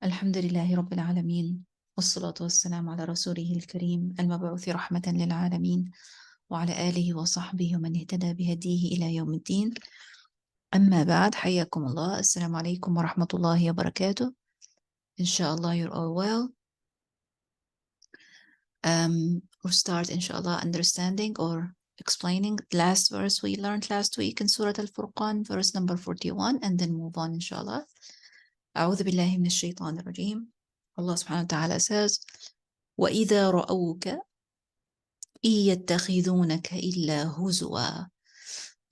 الحمد لله رب العالمين، والصلاة والسلام على رسوله الكريم المبعوث رحمة للعالمين وعلى آله وصحبه ومن اهتدى بهديه إلى يوم الدين. أما بعد، حياكم الله. السلام عليكم ورحمة الله وبركاته. إن شاء الله you're all well. We'll start inshallah understanding or explaining the last verse we learned last week in Suratul Furqan, verse number 41, and then move on inshallah. أعوذ بالله من الشيطان الرجيم. Allah subhanahu wa ta'ala says, وَإِذَا رَأَوْكَ إِن يَتَّخِذُونَكَ إِلَّا هُزُوًا.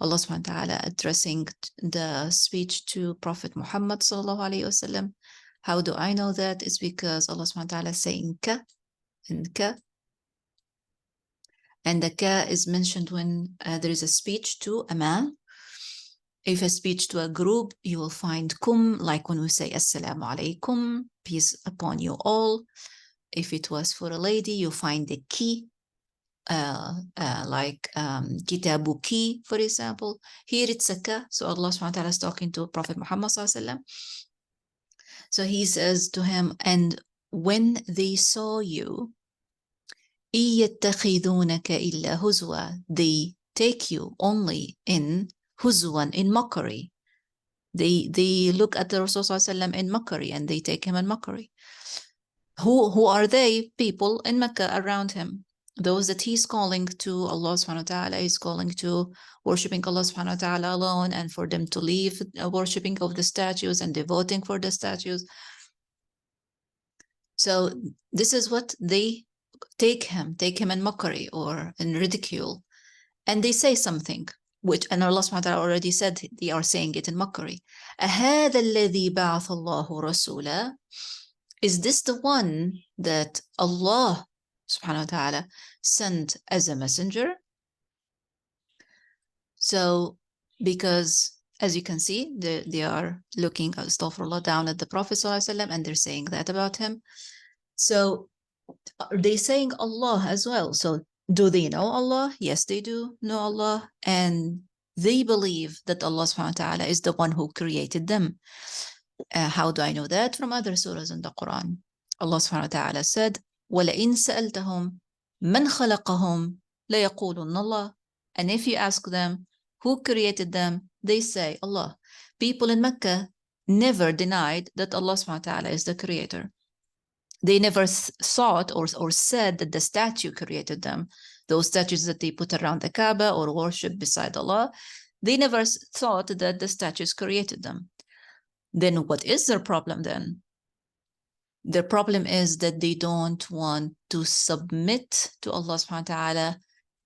Allah subhanahu wa ta'ala addressing the speech to Prophet Muhammad sallallahu alayhi wasallam. How do I know that? It's because Allah subhanahu wa ta'ala is saying ka and ka. And the ka is mentioned when there is a speech to a man. If a speech to a group, you will find kum, like when we say assalamu alaikum, peace upon you all. If it was for a lady, you find the ki, like kitabuki, for example. Here it's a ka, so Allah subhanahu wa ta'ala is talking to Prophet Muhammad sallallahu alaihi wasallam. So he says to him, and when they saw you, يَتَّخِذُونَكَ إِلَّا هُزُوًا, they take you only in huzwan, in mockery. They look at the Rasul sallallahu alaihi wasallam in mockery, and they take him in mockery. Who are they? People in Mecca around him. Those that he's calling to Allah subhanahu wa ta'ala, he's calling to worshipping Allah subhanahu wa ta'ala alone, and for them to leave worshipping of the statues and devoting for the statues. So this is what they take him in mockery or in ridicule. And they say something, which, and Allah subhanahu wa ta'ala already said they are saying it in mockery. أَهَذَا الَّذِي بَعَثَ اللَّهُ رَسُولًا. Is this the one that Allah subhanahu wa ta'ala sent as a messenger? So, because as you can see, they are looking, astaghfirullah, down at the Prophet sallallahu alaihi wasallam, and they're saying that about him. So are they saying Allah as well? So do they know Allah? Yes, they do know Allah. And they believe that Allah subhanahu wa ta'ala is the one who created them. How do I know that? From other surahs in the Quran. Allah subhanahu wa ta'ala said, وَلَئِن سَأَلْتَهُمْ مَنْ خَلَقَهُمْ لَيَقُولُنَّ اللَّهُ. And if you ask them who created them, they say Allah. People in Mecca never denied that Allah subhanahu wa ta'ala is the creator. They never thought or said that the statue created them. Those statues that they put around the Kaaba or worship beside Allah, they never thought that the statues created them. Then what is their problem then? Their problem is that they don't want to submit to Allah subhanahu wa ta'ala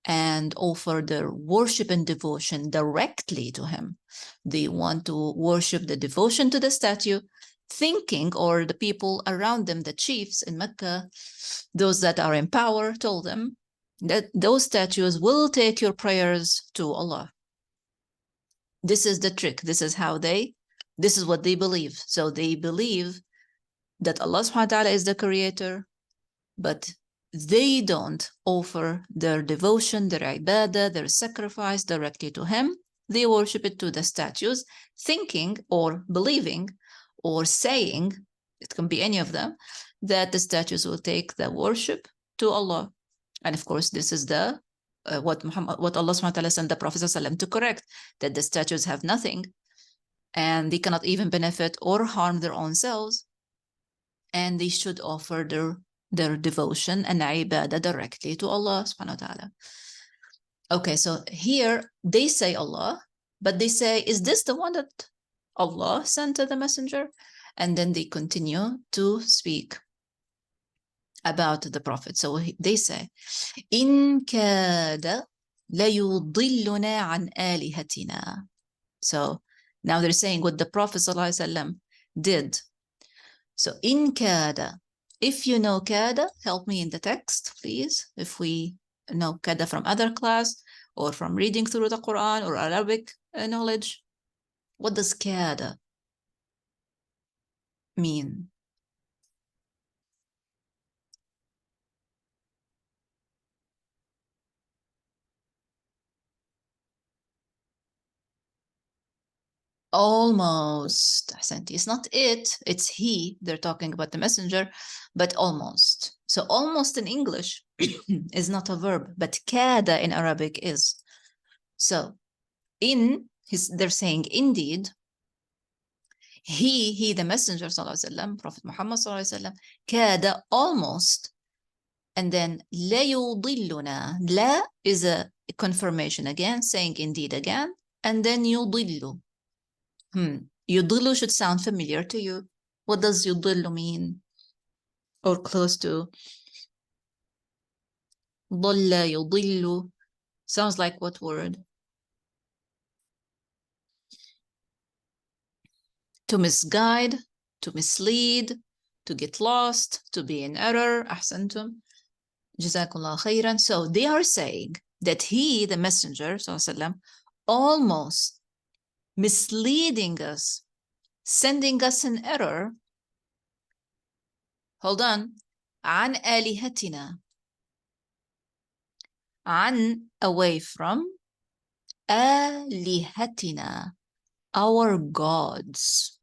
and offer their worship and devotion directly to him. They want to worship the devotion to the statue, thinking, or the people around them, the chiefs in Mecca, those that are in power, told them that those statues will take your prayers to Allah. This is the trick. This is what they believe. So they believe that Allah subhanahu wa ta'ala is the creator, but they don't offer their devotion, their ibadah, their sacrifice directly to him. They worship it to the statues, thinking or believing or saying, it can be any of them, that the statues will take the worship to Allah. And of course, this is the what Allah subhanahu wa ta'ala sent the Prophet to correct, that the statues have nothing and they cannot even benefit or harm their own selves, and they should offer their devotion and ibadah directly to Allah subhanahu wa ta'ala. Okay, so here they say Allah, but they say, is this the one that Allah sent to the messenger? And then they continue to speak about the Prophet. So they say, إِن كَادَ لَيُضِلُّنَا عَنْ آلِهَتِنَا. So now they're saying what the Prophet ﷺ did. So in kada, if you know kada, help me in the text, please. If we know kada from other class or from reading through the Quran or Arabic knowledge, what does kada mean? Almost. It's not it, it's he. They're talking about the messenger, but almost. So almost in English is not a verb, but kada in Arabic is. So they're saying indeed, he the messenger sallallahu alaihi wasallam, Prophet Muhammad sallallahu alaihi wasallam, kada almost, and then la yudilluna. La is a confirmation again, saying indeed again, and then yudillu. Yudillu should sound familiar to you. What does yudillu mean? Or close to? Dalla yudillu. Sounds like what word? To misguide, to mislead, to get lost, to be in error. Ahsantum. Jazakallah khairan. So they are saying that he, the messenger, sallallahu almost misleading us, sending us in error. Hold on. عن آلهتنا. عن, away from. آلهتنا, our gods.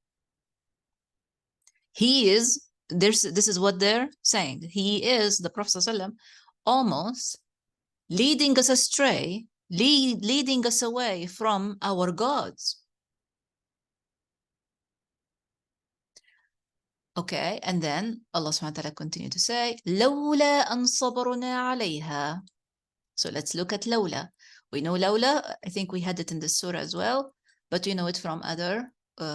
He is, this is what they're saying. He is, the Prophet ﷺ, almost leading us astray, leading us away from our gods. Okay, and then Allah subhanahu wa ta'ala continued to say, لولا أن صبرنا عليها. So let's look at Lawla. We know Lawla, I think we had it in the surah as well, but you know it from other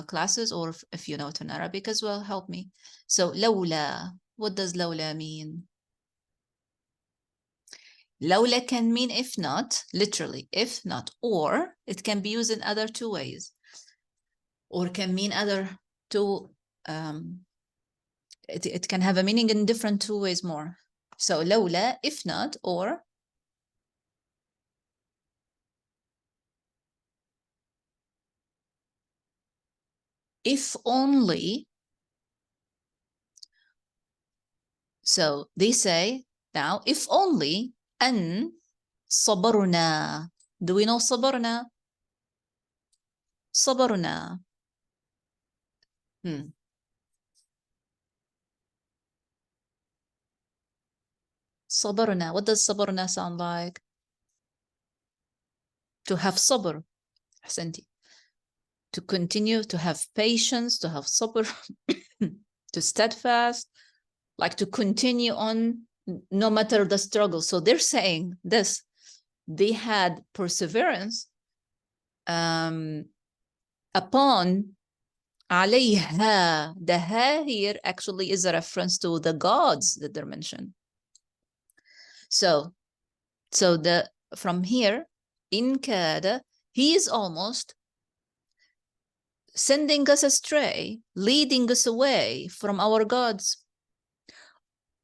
classes, or if you know it in Arabic as well, help me. So Lawla, what does Lawla mean? Lawla can mean if not, literally, if not, or it can be used in other two ways, or can mean other two, it can have a meaning in different two ways more. So Lawla, if not, or if only. So they say now, if only أن صبرنا. Do we know صبرنا? صبرنا. صبرنا. What does صبرنا sound like? To have صبر. أحسنتي. To continue, to have patience, to have صبر, to steadfast, like to continue on no matter the struggle. So they're saying this, they had perseverance upon عليها. The ha here actually is a reference to the gods that they're mentioned. So from here, in kada, he is almost sending us astray, leading us away from our gods.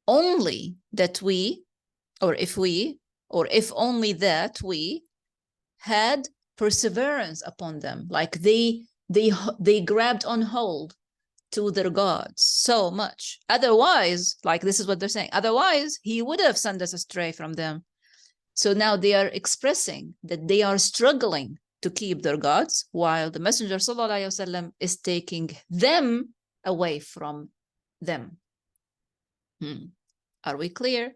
Only that we, or if only that we had perseverance upon them, like they grabbed on hold to their gods so much. Otherwise, like this is what they're saying, otherwise he would have sent us astray from them. So now they are expressing that they are struggling to keep their gods, while the Messenger ﷺ is taking them away from them. Are we clear?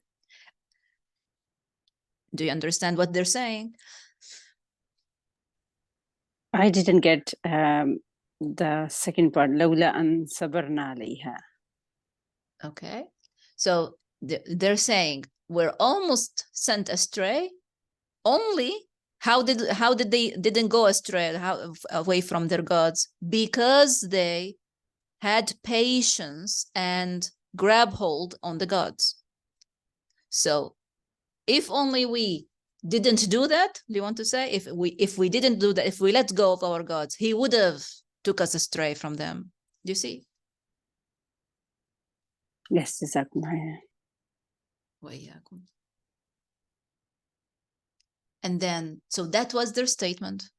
Do you understand what they're saying? I didn't get the second part. لولا أن صبرنا عليها. Okay, so they're saying we're almost sent astray. Only how did they didn't go astray, away from their gods? Because they had patience and grab hold on the gods. So if only we didn't do that, do you want to say, if we didn't do that, if we let go of our gods, he would have took us astray from them. Do you see? Yes, exactly. And then, so that was their statement.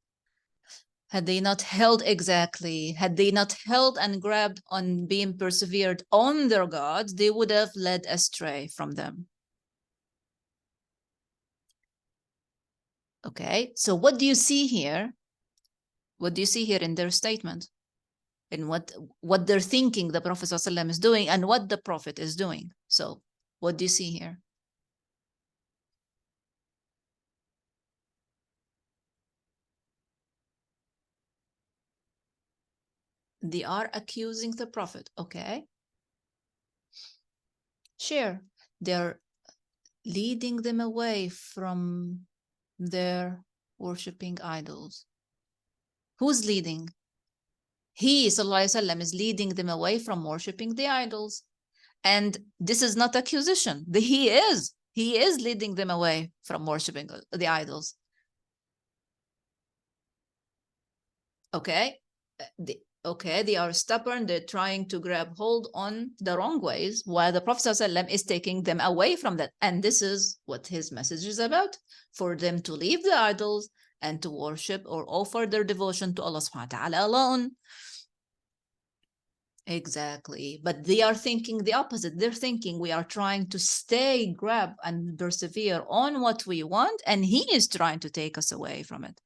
Had they not held exactly, had they not held and grabbed on being persevered on their gods, they would have led astray from them. Okay, so what do you see here? What do you see here in their statement? In what they're thinking the Prophet ﷺ is doing and what the Prophet is doing. So what do you see here? They are accusing the Prophet. Okay. Sure. They're leading them away from their worshipping idols. Who's leading? He, sallallahu alaihi wasallam, is leading them away from worshipping the idols. And this is not accusation. He is leading them away from worshipping the idols. Okay. They are stubborn. They're trying to grab hold on the wrong ways, while the Prophet ﷺ is taking them away from that. And this is what his message is about, for them to leave the idols and to worship or offer their devotion to Allah subhanahu wa ta'ala alone. Exactly. But they are thinking the opposite. They're thinking we are trying to stay, grab, and persevere on what we want, and he is trying to take us away from it.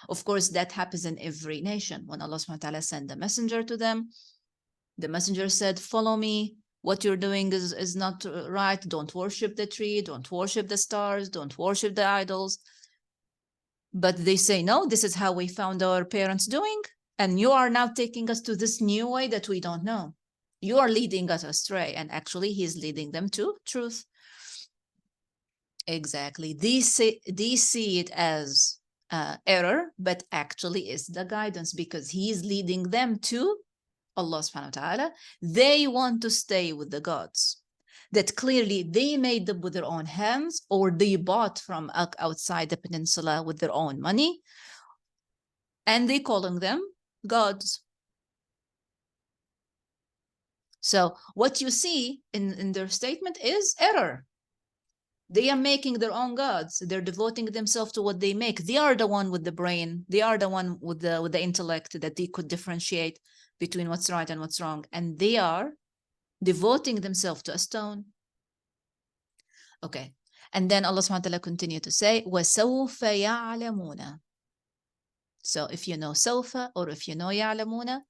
Of course, that happens in every nation. When Allah subhanahu wa ta'ala sent the messenger to them, the messenger said, follow me. What you're doing is not right. Don't worship the tree. Don't worship the stars. Don't worship the idols. But they say, no, this is how we found our parents doing. And you are now taking us to this new way that we don't know. You are leading us astray. And actually, he's leading them to truth. Exactly. They see it as error, but actually is the guidance, because he is leading them to Allah subhanahu wa ta'ala. They want to stay with the gods that clearly they made them with their own hands, or they bought from outside the peninsula with their own money, and they calling them gods. So what you see in their statement is error. They are making their own gods. They're devoting themselves to what they make. They are the one with the brain. They are the one with the intellect that they could differentiate between what's right and what's wrong. And they are devoting themselves to a stone. Okay. And then Allah subhanahu wa ta'ala continued to say, وَسَوْفَ يَعْلَمُونَ. So if you know سوف, or if you know يعلمون,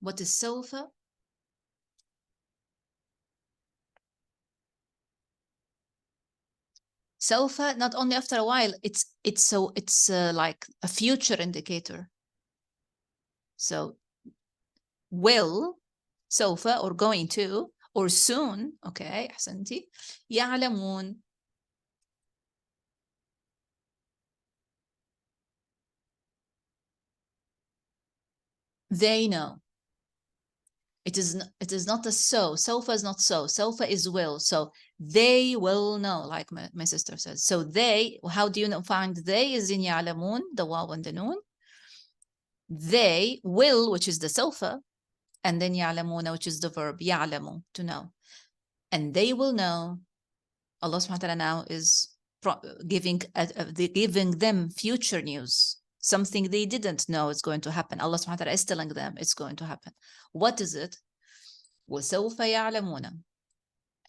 what is سوف? سوف, not only after a while, it's like a future indicator. So will, سوف, or going to, or soon. Okay, أحسنتي. يعلمون. They know. It is not a so. Sofa is not so. Sofa is will. So they will know, like my sister says. So they, how do you know, find they is in يعلمون, the waw and the noon. They will, which is the sofa, and then يعلمون, which is the verb يعلم, to know. And they will know. Allah subhanahu wa ta'ala now is giving them future news. Something they didn't know is going to happen. Allah subhanahu wa ta'ala is telling them it's going to happen. What is it? وَسَوْفَ يَعْلَمُونَ.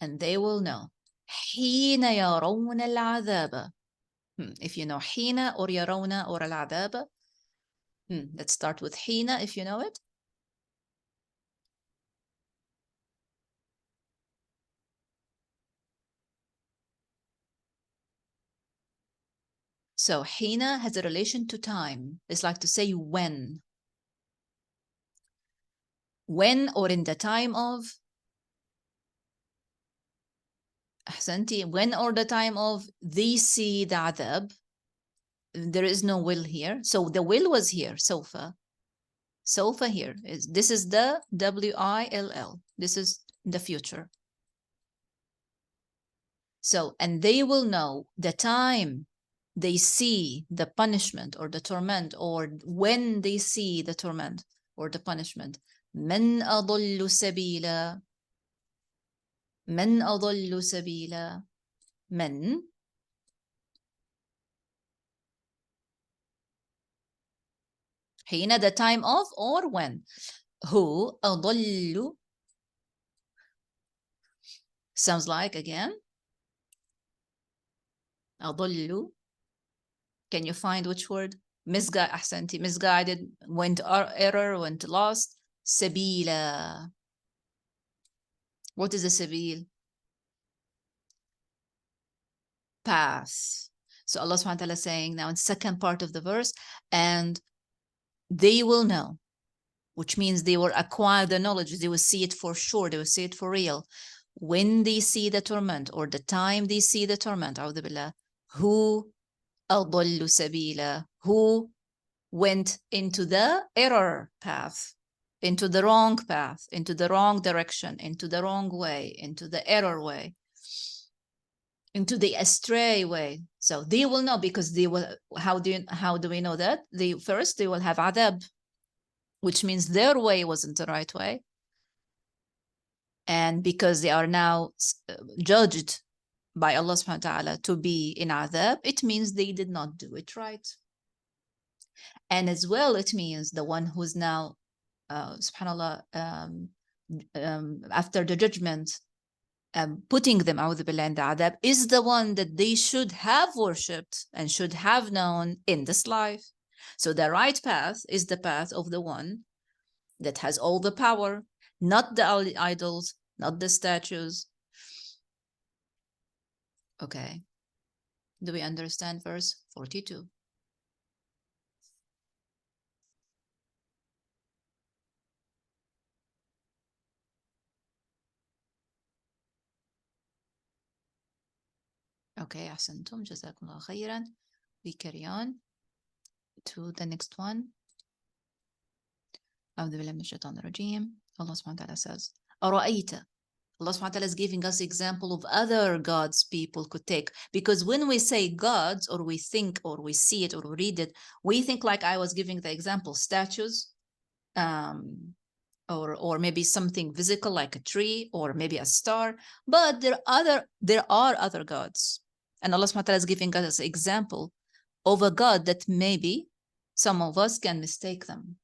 And they will know. حِينَ يَرَوْنَ الْعَذَابَ. If you know حِينَ or يَرَوْنَ or الْعَذَابَ. Let's start with حِينَ if you know it. So حِينَ has a relation to time. It's like to say when. When, or in the time of. أحسنتي. When, or the time of, they see the adab. There is no will here. So the will was here, sofa. Sofa here. This is the W-I-L-L. This is the future. So, and they will know the time they see the punishment or the torment, or when they see the torment or the punishment. من أضل سبيلا. من أضل سبيلا. من. حين, the time of, or when. Who أضل. Sounds like again. أضل. Can you find which word? Misguided, أحسنتي. Misguided, went error, went lost. سبيلا. What is a sabil? Path. So Allah subhanahu wa ta'ala is saying now in second part of the verse, and they will know, which means they will acquire the knowledge. They will see it for sure. They will see it for real. When they see the torment, or the time they see the torment, أعوذ بالله, who أضل سبيلا, who went into the error path, into the wrong path, into the wrong direction, into the wrong way, into the error way, into the astray way. So they will know, because they will, how do we know that? They will have adab, which means their way wasn't the right way. And because they are now judged by Allah subhanahu wa ta'ala to be in adab, it means they did not do it right. And as well, it means the one who's now, subhanAllah, after the judgment, putting them out of the land adab, is the one that they should have worshipped and should have known in this life. So the right path is the path of the one that has all the power, not the idols, not the statues. Okay. Do we understand verse 42? Okay, أحسنتم, جزاكم الله خيرا. We carry on to the next one. أعوذ بالله من الشيطان الرجيم. Allah subhanahu wa ta'ala says, أرأيت. Allah subhanahu wa ta'ala is giving us example of other gods people could take. Because when we say gods, or we think, or we see it, or we read it, we think, like I was giving the example, statues, or maybe something physical like a tree, or maybe a star. But there are other gods. And Allah subhanahu wa ta'ala is giving us an example of a god that maybe some of us can mistake them.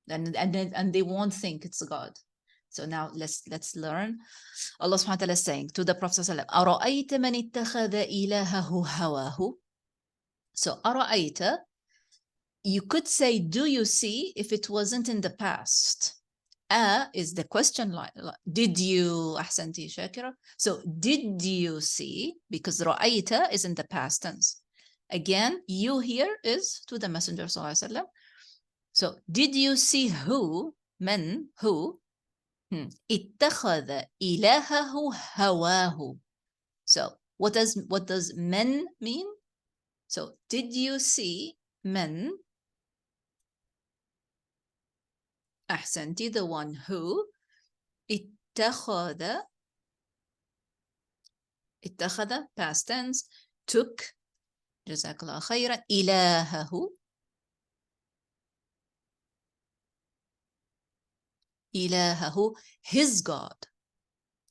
And they won't think it's a god. So now let's learn. Allah subhanahu wa ta'ala is saying to the Prophet sallallahu alaihi wasallam, أَرَأَيْتَ مَنِ اتَّخَذَ إِلَهَهُ هَوَاهُ. So أَرَأَيْتَ, you could say, do you see, if it wasn't in the past. Is the question line. Did you, أحسنتي شاكرة? So did you see, because رأيت is in the past tense. Again, you here is to the Messenger sallallahu alaihi wasallam. So did you see who, men, who, اتخذ إلهه هواه. So what does men mean? So did you see men, أحسنتي, the one who اتخذ past tense, took, جزاك الله خيرا, إلهه, his God,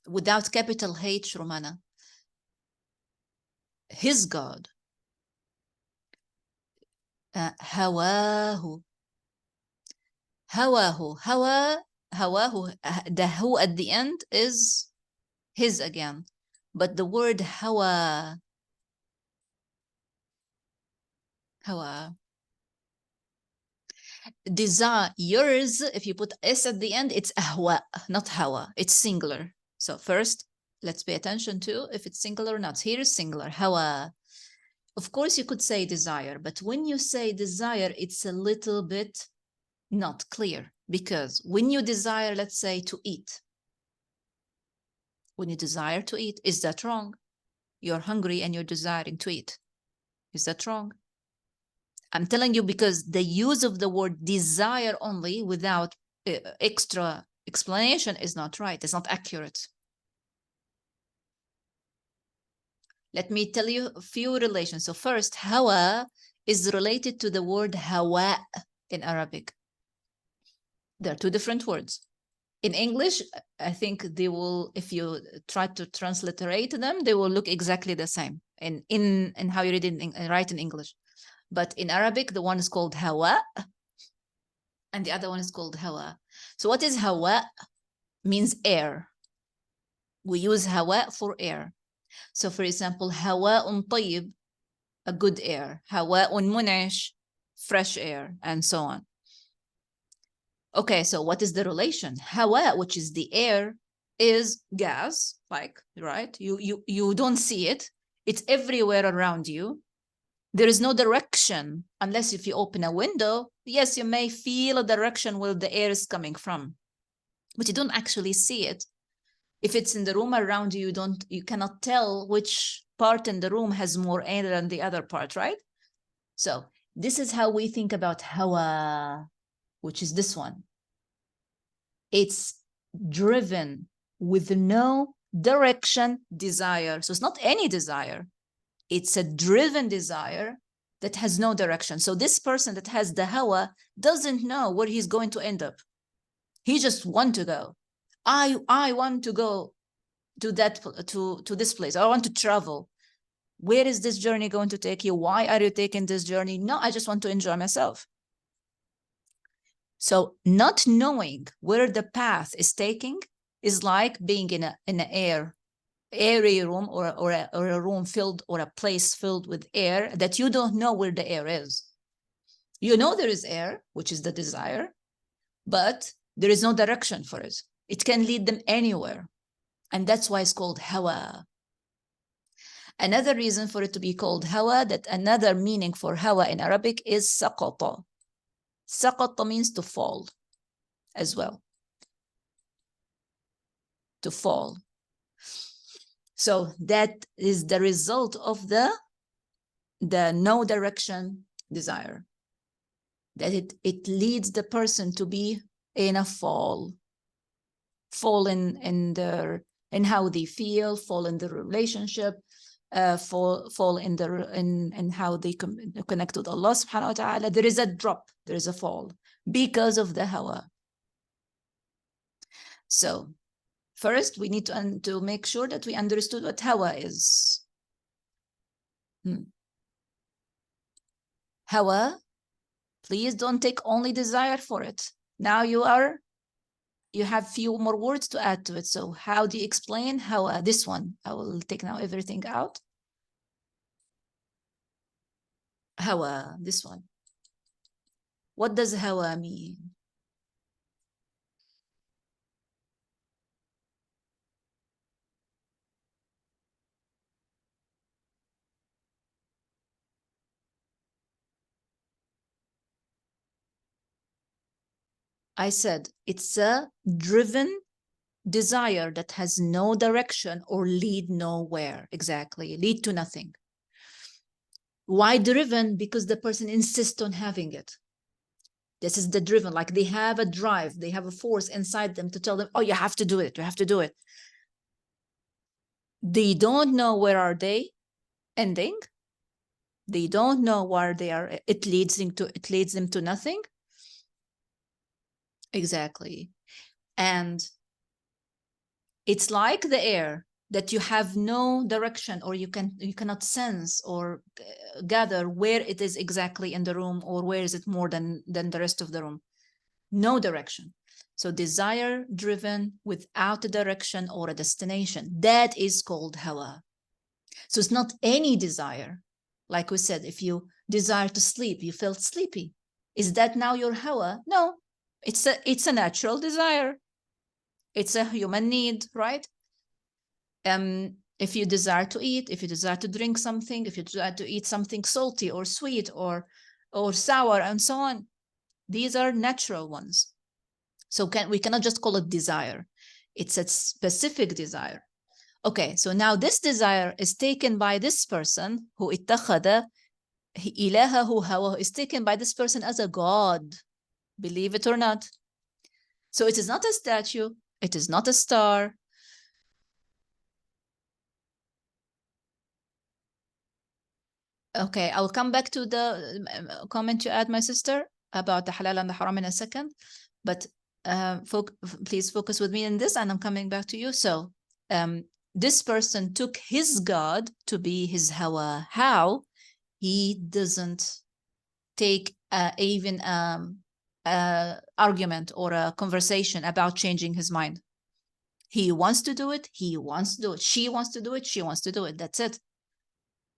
without capital H, Romana. His God. هواه. The who at the end is his again. But the word hawa, desires, if you put s at the end, it's ahwa, not hawa. It's singular. So first, let's pay attention to if it's singular or not. Here is singular, hawa. Of course, you could say desire, but when you say desire, it's a little bit not clear, because when you desire, let's say, to eat, when you desire to eat, is that wrong? You're hungry and you're desiring to eat. Is that wrong? I'm telling you, because the use of the word desire only without extra explanation is not right. It's not accurate. Let me tell you a few relations. So first, hawa is related to the word hawa in Arabic. There are two different words. In English, I think they will, if you try to transliterate them, they will look exactly the same in how you read it write in English. But in Arabic, the one is called hawa and the other one is called hawa. So what is hawa? Means air. We use hawa for air. So for example, hawa'un tayyib, a good air. هواء منعش, fresh air, and so on. Okay, so what is the relation? هواء, which is the air, is gas, like, right? You don't see it. It's everywhere around you. There is no direction unless if you open a window. Yes, you may feel a direction where the air is coming from, but you don't actually see it. If it's in the room around you, you cannot tell which part in the room has more air than the other part, right? So this is how we think about hawa, which is this one. It's driven with no direction desire. So it's not any desire. It's a driven desire that has no direction. So this person that has the hawa doesn't know where he's going to end up. He just wants to go. I want to go to this place. I want to travel. Where is this journey going to take you? Why are you taking this journey? No, I just want to enjoy myself. So not knowing where the path is taking is like being in an airy room or a room filled, or a place filled with air that you don't know where the air is. You know there is air, which is the desire, but there is no direction for it. It can lead them anywhere. And that's why it's called hawa. Another reason for it to be called hawa, that another meaning for hawa in Arabic is saqata. Saqata means to fall as well. To fall. So that is the result of the no direction desire. That it leads the person to be in a fall. Fall in how they feel, fall in the relationship, fall in how they connect with Allah subhanahu wa ta'ala. There is a drop, there is a fall because of the hawa. So first we need to make sure that we understood what hawa is. Hawa, please don't take only desire for it. Now you have few more words to add to it. So how do you explain hawa? This one, I will take now everything out. Hawa, this one. What does hawa mean? I said it's a driven desire that has no direction or lead nowhere. Exactly, lead to nothing. Why driven? Because the person insists on having it. This is the driven, like they have a drive, they have a force inside them to tell them, oh, you have to do it, you have to do it. They don't know where are they ending. They don't know where they are. It leads them to nothing. Exactly. And it's like the air that you have no direction, or you cannot sense or gather where it is exactly in the room, or where is it more than the rest of the room. No direction. So desire driven without a direction or a destination, that is called hawa. So it's not any desire. Like we said, if you desire to sleep, you felt sleepy. Is that now your hawa? No, it's a natural desire. It's a human need, right? If you desire to eat, if you desire to drink something, if you desire to eat something salty or sweet or sour and so on, these are natural ones. So we cannot just call it desire. It's a specific desire. Okay, so now this desire is taken by this person who ittakhada ilahahu hawa, is taken by this person as a god, believe it or not. So it is not a statue, it is not a star. Okay, I'll come back to the comment you add, my sister, about the halal and the haram in a second, but please focus with me in this, and I'm coming back to you. So this person took his God to be his hawa. How? He doesn't take even argument or a conversation about changing his mind. He wants to do it. He wants to do it. She wants to do it. She wants to do it. That's it.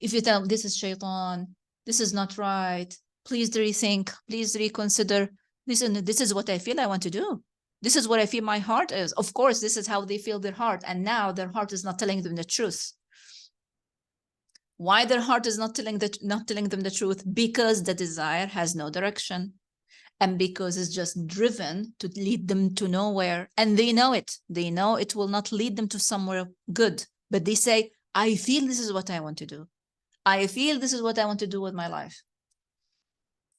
If you tell them, this is shaitan, this is not right, please rethink, please reconsider, this is what I feel I want to do. This is what I feel my heart is. Of course, this is how they feel their heart. And now their heart is not telling them the truth. Why their heart is not telling them the truth? Because the desire has no direction. And because it's just driven to lead them to nowhere. And they know it. They know it will not lead them to somewhere good. But they say, I feel this is what I want to do. I feel this is what I want to do with my life.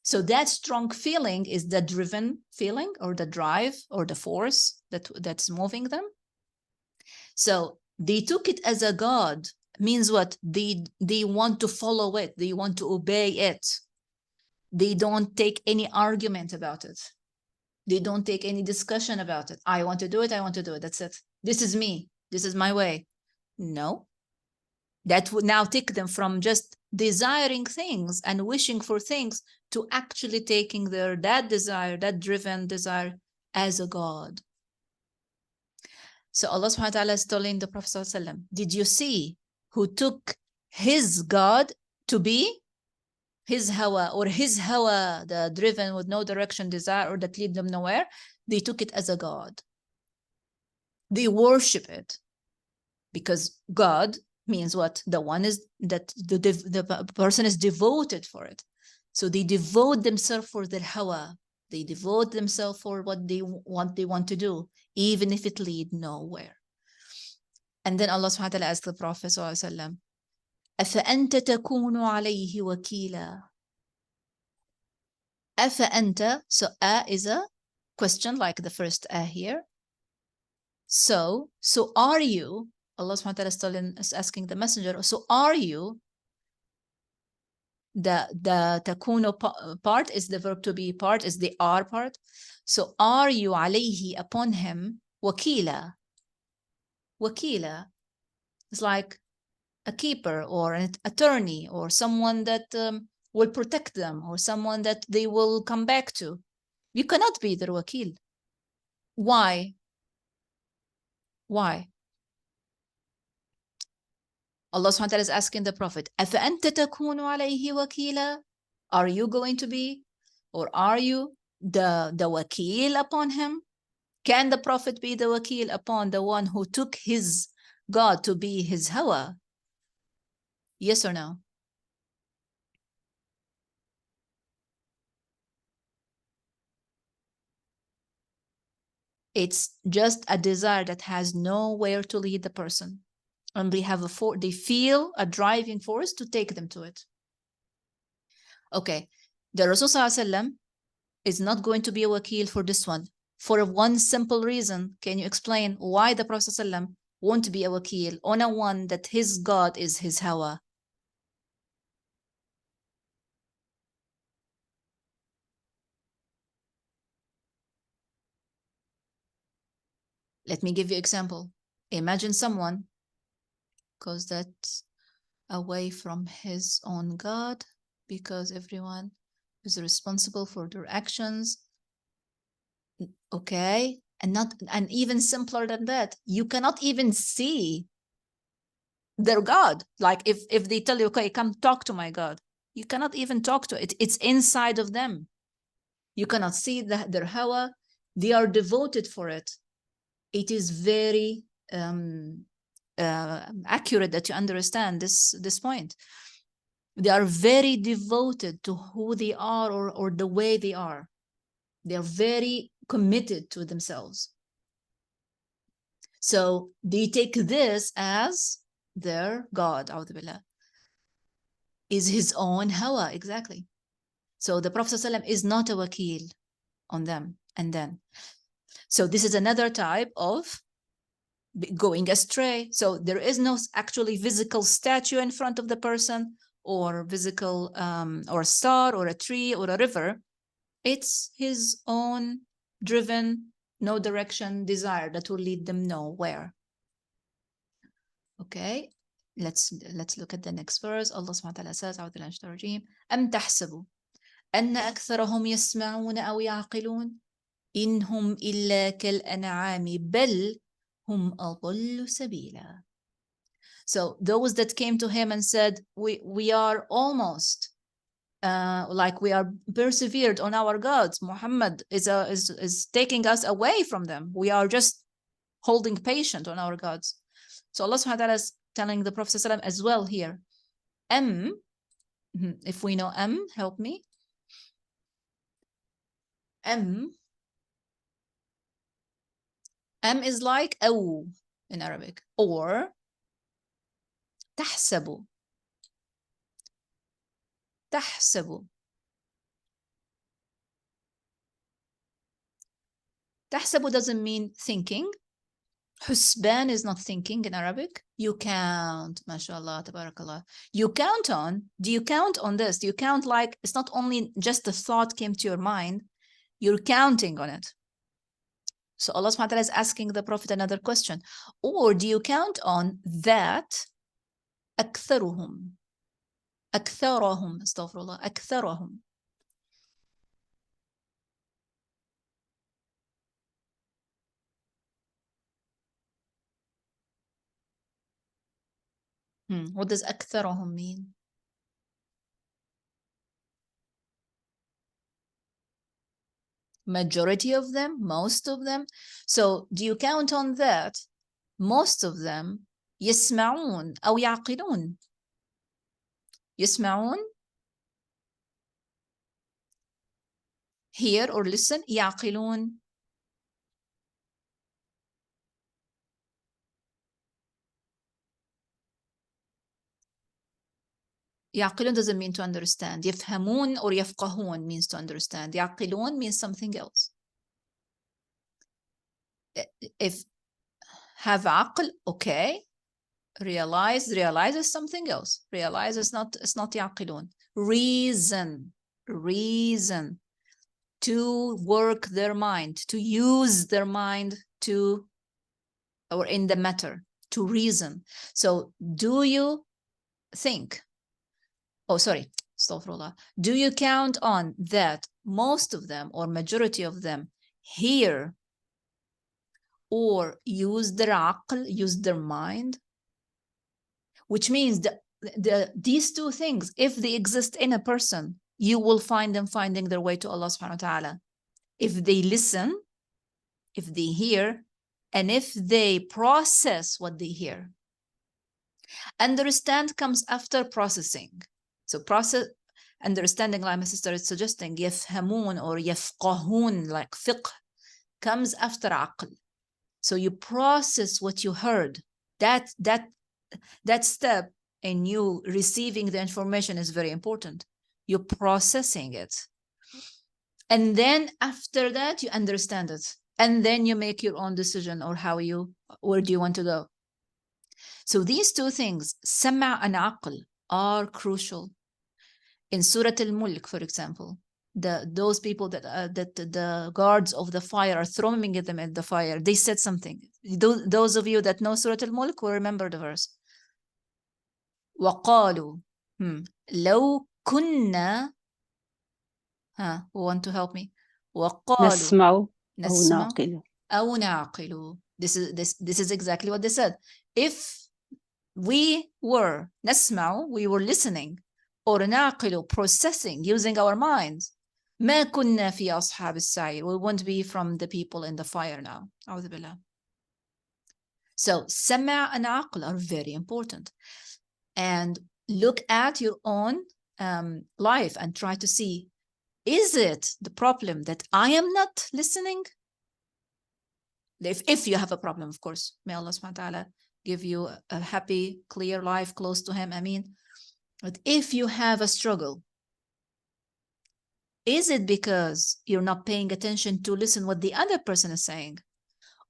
So that strong feeling is the driven feeling, or the drive, or the force that's moving them. So they took it as a God. Means what? They want to follow it. They want to obey it. They don't take any argument about it. They don't take any discussion about it. I want to do it. I want to do it. That's it. This is me. This is my way. No. That would now take them from just desiring things and wishing for things to actually taking that desire, that driven desire, as a God. So Allah subhanahu wa ta'ala is telling the Prophet sallallahu alaihi wasallam, did you see who took his God to be his hawa, or his hawa, the driven with no direction desire, or that lead them nowhere? They took it as a God. They worship it, because God means what? The one is that the person is devoted for it. So they devote themselves for their hawa. They devote themselves for what they want to do, even if it lead nowhere. And then Allah subhanahu wa ta'ala asked the Prophet sallallahu alaihi wasallam, أفأنت تكون عليه وكيلا. أفأنت, so is a question like the first here. So are you, Allah subhanahu wa ta'ala is asking the messenger, so are you, the takunu part is the verb to be part, is the are part. So are you alayhi, upon him, wakila. Wakila is like a keeper or an attorney, or someone that will protect them, or someone that they will come back to. You cannot be their wakil. Why? Why? Allah subhanahu wa ta'ala is asking the Prophet, أَفَأَنْتَ تَكُونُ عَلَيْهِ وَكِيلًا? Are you going to be, or are you the wakil upon him? Can the Prophet be the wakil upon the one who took his God to be his hawa? Yes or no? It's just a desire that has nowhere to lead the person. And they have they feel a driving force to take them to it. Okay, the Rasul sallallahu alaihi wasallam is not going to be a wakil for this one, for one simple reason. Can you explain why the Prophet sallallahu alaihi wasallam won't be a wakil on a one that his God is his hawa? Let me give you an example. Imagine someone goes that away from his own God, because everyone is responsible for their actions. Okay, and even simpler than that, you cannot even see their God. Like if they tell you, okay, come talk to my God, you cannot even talk to it. It's inside of them. You cannot see their hawa. They are devoted for it. It is very accurate that you understand this point. They are very devoted to who they are, or the way they are. They are very committed to themselves. So they take this as their God, is his own hawa, exactly. So the Prophet ﷺ is not a wakil on them. And then, so this is another type of going astray. So there is no actually physical statue in front of the person, or physical or a star, or a tree, or a river. It's his own driven, no direction desire that will lead them nowhere. Okay, let's look at the next verse. Allah subhanahu wa ta'ala says, أعوذ بالله من الشيطان الرجيم أم تحسبوا أن أكثرهم يسمعون أو يعقلون إن هم إلا كالأنعام بل هم أضل سبيلا. So those that came to him and said, we are almost like we are persevered on our gods. Muhammad is taking us away from them. We are just holding patient on our gods. So Allah subhanahu wa ta'ala is telling the Prophet ﷺ as well here. If we know help me. M is like أو in Arabic, or تحسب. تحسب. تحسب doesn't mean thinking. حسبان is not thinking in Arabic. You count, mashallah, tabarakallah. You count on, do you count on this? Do you count like, it's not only just the thought came to your mind, you're counting on it. So Allah subhanahu wa ta'ala is asking the Prophet another question. Or do you count on that أكثرهم أكثرهم استغفر الله أكثرهم. What does أكثرهم mean? Majority of them, most of them. So do you count on that? Most of them يسمعون أو يعقلون. يسمعون, hear or listen. يعقلون, يعقلون doesn't mean to understand. يفهمون or يفقهون means to understand. يعقلون means something else. If have عقل, okay. Realize is something else. Realize is not, it's not يعقلون. Reason to work their mind, to use their mind to, or in the matter, to reason. So do you think, oh sorry, astaghfirullah, do you count on that most of them or majority of them hear or use their aql, use their mind? Which means these two things, if they exist in a person, you will find them finding their way to Allah subhanahu wa ta'ala. If they listen, if they hear, and if they process what they hear. Understand comes after processing. So understanding, like my sister is suggesting, يفهمون or يفقهون, like fiqh, comes after aql. So you process what you heard. That step in you receiving the information is very important. You're processing it. And then after that, you understand it. And then you make your own decision or where do you want to go? So these two things, sama' and aql, are crucial. In Suratul Mulk, for example, those people that the guards of the fire are throwing them at the fire, they said something. Those of you that know Suratul Mulk will remember the verse. وقالوا لو كنا who want to help me? وقالوا نسمع أو نعقل. This is exactly what they said. If we were نسمع, we were listening, or نعقل, processing, using our minds, ما كنا في أصحاب السعير, we won't be from the people in the fire now. أعوذ بالله. So سمع and عقل are very important. And look at your own life and try to see, is it the problem that I am not listening? If you have a problem, of course, may Allah subhanahu wa ta'ala give you a happy, clear life close to him. I mean, but if you have a struggle, is it because you're not paying attention to listen what the other person is saying?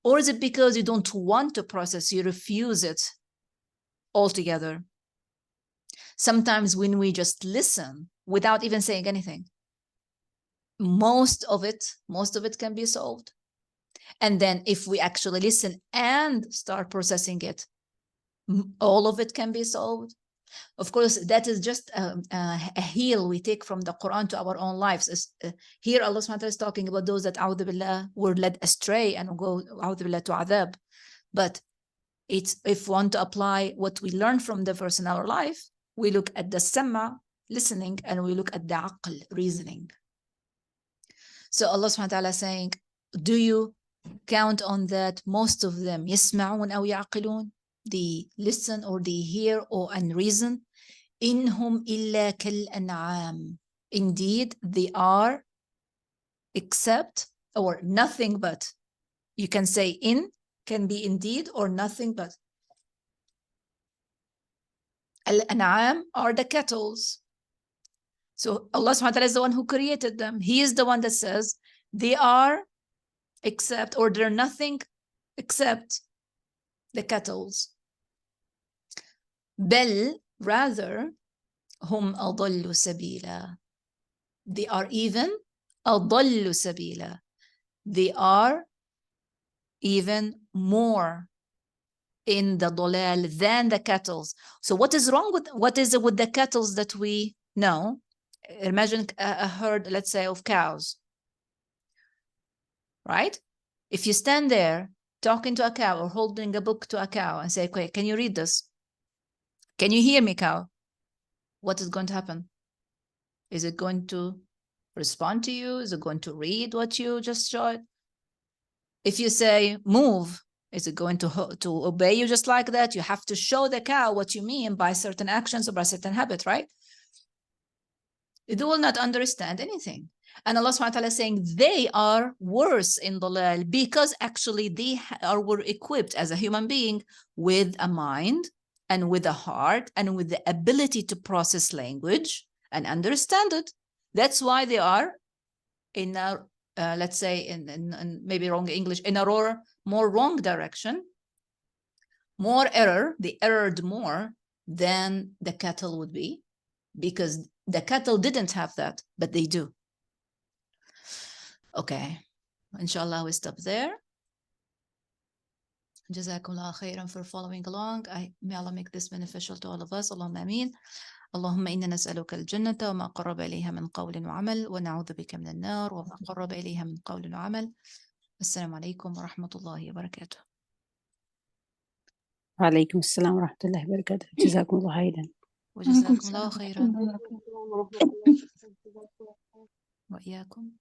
Or is it because you don't want to process, you refuse it altogether? Sometimes when we just listen without even saying anything, most of it can be solved. And then if we actually listen and start processing it, all of it can be solved. Of course, that is just a heel we take from the Quran to our own lives. Here Allah subhanahu wa ta'ala is talking about those that were led astray and go to adhab. But It's, if we want to apply what we learned from the verse in our life, we look at the sama, listening, and we look at the aql, reasoning. So Allah subhanahu wa ta'ala is saying, do you count on that most of them يسمعون أو يعقلون? They listen or they hear or and reason. إنهم إلا كالأنعام. Indeed, they are except or nothing but. You can say in can be indeed or nothing but. Al-An'am are the kettles. So Allah subhanahu wa ta'ala is the one who created them. He is the one that says they are except, or they're nothing except the kettles. Bel, rather, hum adallu sabila. They are even adallu sabila. They are even more in the dalal than the kettles. So what is wrong with, what is it with the kettles that we know? Imagine a herd, let's say, of cows, right? If you stand there talking to a cow or holding a book to a cow and say, okay, can you read this? Can you hear me, cow? What is going to happen? Is it going to respond to you? Is it going to read what you just showed? If you say move, is it going to obey you just like that? You have to show the cow what you mean by certain actions or by certain habits, right? They will not understand anything. And Allah subhanahu wa ta'ala is saying they are worse in dalal because actually they were equipped as a human being with a mind and with a heart and with the ability to process language and understand it. That's why they are in a, let's say, in maybe wrong English, in a more wrong direction, more error, they erred more than the cattle would be, because the cattle didn't have that, but they do. Okay, inshallah, we stop there. Jazakumullah khairan for following along. May Allah make this beneficial to all of us. Allahumma ameen. اللهم إنا نسألك الجنة وما قرب إليها من قول وعمل ونعوذ بك من النار وما قرب إليها من قول وعمل. السلام عليكم ورحمة الله وبركاته. وعليكم السلام ورحمة الله وبركاته. جزاكم الله خيرا. وجزاكم الله خيرا. وإياكم.